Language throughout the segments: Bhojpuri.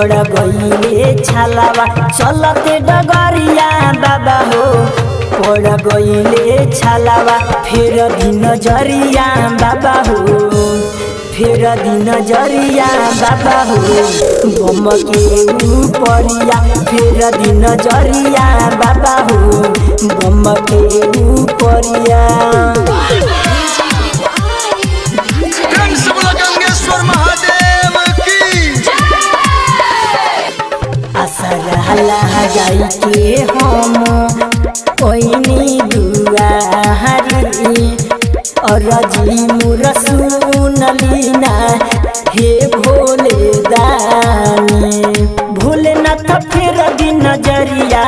पड़ गईले छलावा चलते डगरिया बाबा हो पड़ गईले छलावा फेर दिन जरिया बाबा हो फेर दिन जरिया बाबा हो गम के ऊपरिया फेर दिन जरिया बाबा हो गम के ऊपरिया लगाई के हम ओइनी दुआरी और जी मुर सुनलीना हे भोले दानी भोलेनाथ फेर दिन नजरिया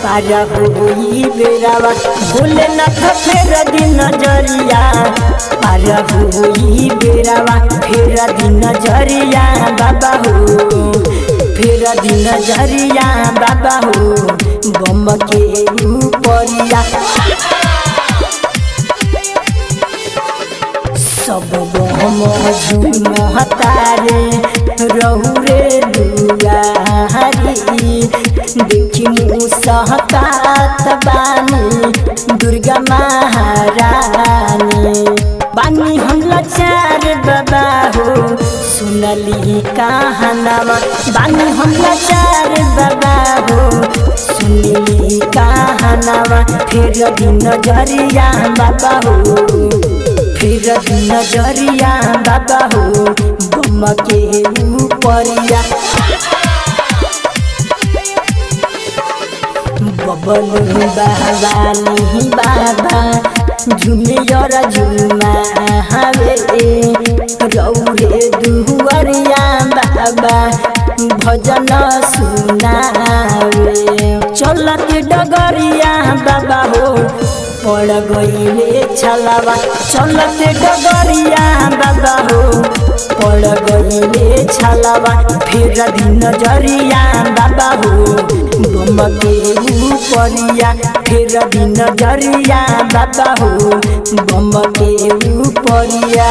पार होई बेरावा भोलेनाथ फेर दिन नजरिया पार होई बेरावा फेर दिन नजरिया बाबा हो फेर दिन जरिया बाबा हो गम के ऊपरिया सब गम झुमतारे रहु रे दुआरी देखी मुसहकात बानी दुर्गा महारानी बानी हम लाचार बाबा हो सुनली कहानावा बानी हम लाचार बाबा हो सुनली कहानावा फेर दिन जरिया बाबा हो फेर दिन जरिया बाबा हो गम के ऊपरिया बबलू बाबाली बाबा झुमियर झुमा हवे रौरे दुहरिया बाबा भजन सुनावे चलते डगरिया बाबा हो पड़ गईले छलावा चलते डगरिया बाबा हो पड़ गईले छलावा फेर दिन जरिया बाबा हो गम के ऊपरिया फेर दिन जरिया बाबा हो गम के ऊपरिया।